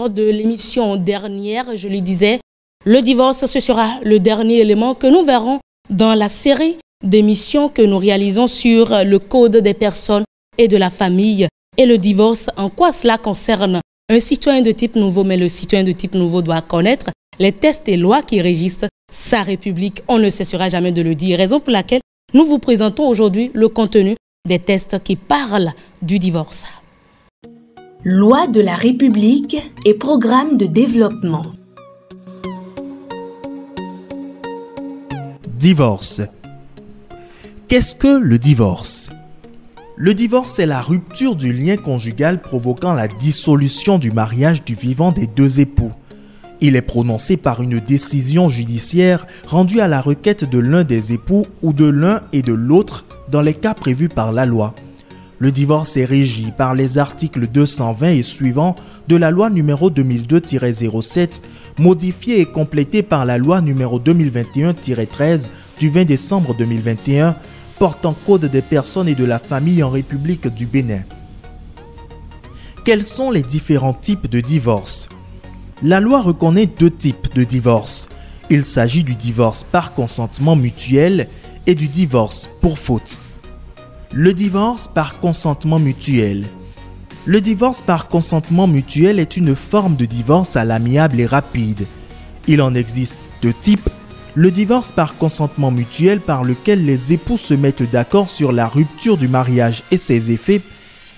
lors de l'émission dernière, je lui disais, le divorce, ce sera le dernier élément que nous verrons dans la série d'émissions que nous réalisons sur le code des personnes et de la famille et le divorce, en quoi cela concerne un citoyen de type nouveau, mais le citoyen de type nouveau doit connaître les textes et lois qui régissent sa République. On ne cessera jamais de le dire, raison pour laquelle nous vous présentons aujourd'hui le contenu des textes qui parlent du divorce. Loi de la République et programme de développement. Divorce. Qu'est-ce que le divorce? Le divorce est la rupture du lien conjugal provoquant la dissolution du mariage du vivant des deux époux. Il est prononcé par une décision judiciaire rendue à la requête de l'un des époux ou de l'un et de l'autre dans les cas prévus par la loi. Le divorce est régi par les articles 220 et suivants de la loi numéro 2002-07, modifiée et complétée par la loi numéro 2021-13 du 20 décembre 2021, portant code des personnes et de la famille en République du Bénin. Quels sont les différents types de divorce? La loi reconnaît deux types de divorce. Il s'agit du divorce par consentement mutuel et du divorce pour faute. Le divorce par consentement mutuel. Le divorce par consentement mutuel est une forme de divorce à l'amiable et rapide. Il en existe deux types. Le divorce par consentement mutuel par lequel les époux se mettent d'accord sur la rupture du mariage et ses effets,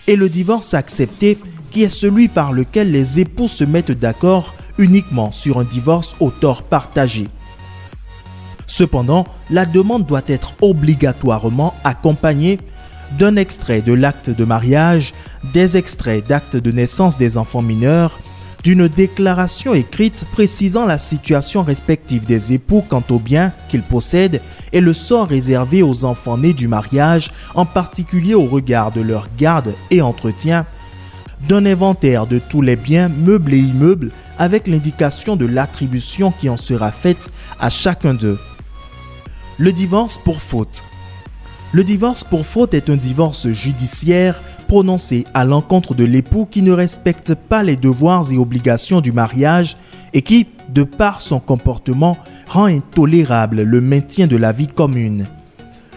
et le divorce accepté qui est celui par lequel les époux se mettent d'accord uniquement sur un divorce au tort partagé. Cependant, la demande doit être obligatoirement accompagnée d'un extrait de l'acte de mariage, des extraits d'actes de naissance des enfants mineurs, d'une déclaration écrite précisant la situation respective des époux quant aux biens qu'ils possèdent et le sort réservé aux enfants nés du mariage, en particulier au regard de leur garde et entretien, d'un inventaire de tous les biens, meubles et immeubles, avec l'indication de l'attribution qui en sera faite à chacun d'eux. Le divorce pour faute. Le divorce pour faute est un divorce judiciaire prononcé à l'encontre de l'époux qui ne respecte pas les devoirs et obligations du mariage et qui, de par son comportement, rend intolérable le maintien de la vie commune.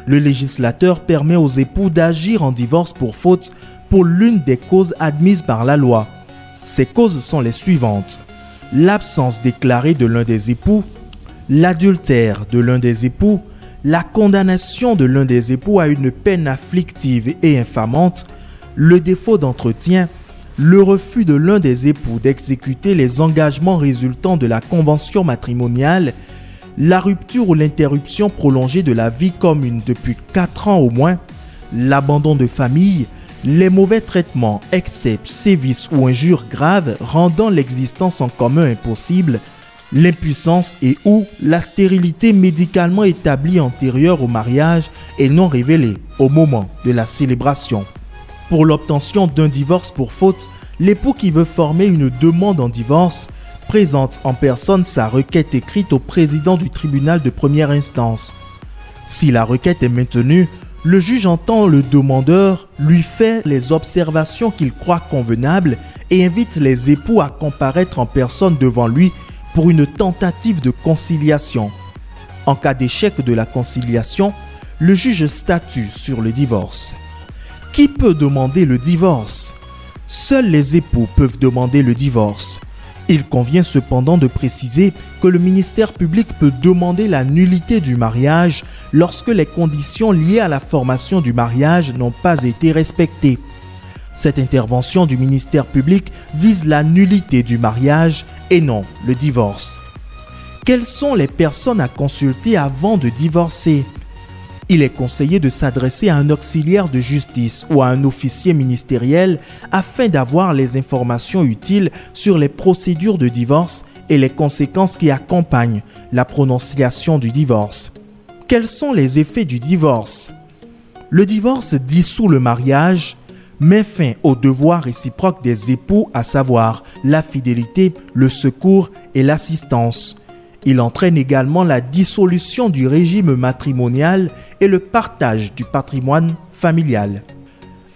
Le législateur permet aux époux d'agir en divorce pour faute pour l'une des causes admises par la loi. Ces causes sont les suivantes: l'absence déclarée de l'un des époux, l'adultère de l'un des époux, la condamnation de l'un des époux à une peine afflictive et infamante, le défaut d'entretien, le refus de l'un des époux d'exécuter les engagements résultant de la convention matrimoniale, la rupture ou l'interruption prolongée de la vie commune depuis 4 ans au moins, l'abandon de famille, les mauvais traitements, excès, sévices ou injures graves rendant l'existence en commun impossible, l'impuissance et ou la stérilité médicalement établie antérieure au mariage et non révélée au moment de la célébration. Pour l'obtention d'un divorce pour faute, l'époux qui veut former une demande en divorce présente en personne sa requête écrite au président du tribunal de première instance. Si la requête est maintenue, le juge entend le demandeur, lui fait les observations qu'il croit convenables et invite les époux à comparaître en personne devant lui pour une tentative de conciliation. En cas d'échec de la conciliation, le juge statue sur le divorce. Qui peut demander le divorce? Seuls les époux peuvent demander le divorce. Il convient cependant de préciser que le ministère public peut demander la nullité du mariage lorsque les conditions liées à la formation du mariage n'ont pas été respectées. Cette intervention du ministère public vise la nullité du mariage et non le divorce. Quelles sont les personnes à consulter avant de divorcer? Il est conseillé de s'adresser à un auxiliaire de justice ou à un officier ministériel afin d'avoir les informations utiles sur les procédures de divorce et les conséquences qui accompagnent la prononciation du divorce. Quels sont les effets du divorce? Le divorce dissout le mariage, met fin au devoir réciproque des époux, à savoir la fidélité, le secours et l'assistance. Il entraîne également la dissolution du régime matrimonial et le partage du patrimoine familial.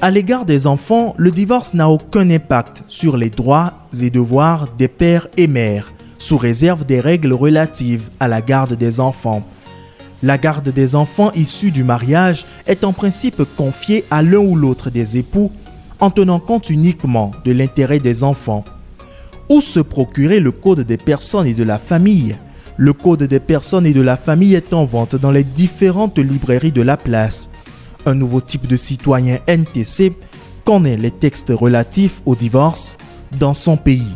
À l'égard des enfants, le divorce n'a aucun impact sur les droits et devoirs des pères et mères, sous réserve des règles relatives à la garde des enfants. La garde des enfants issus du mariage est en principe confiée à l'un ou l'autre des époux en tenant compte uniquement de l'intérêt des enfants. Où se procurer le Code des personnes et de la famille? Le Code des personnes et de la famille est en vente dans les différentes librairies de la place. Un nouveau type de citoyen NTC connaît les textes relatifs au divorce dans son pays.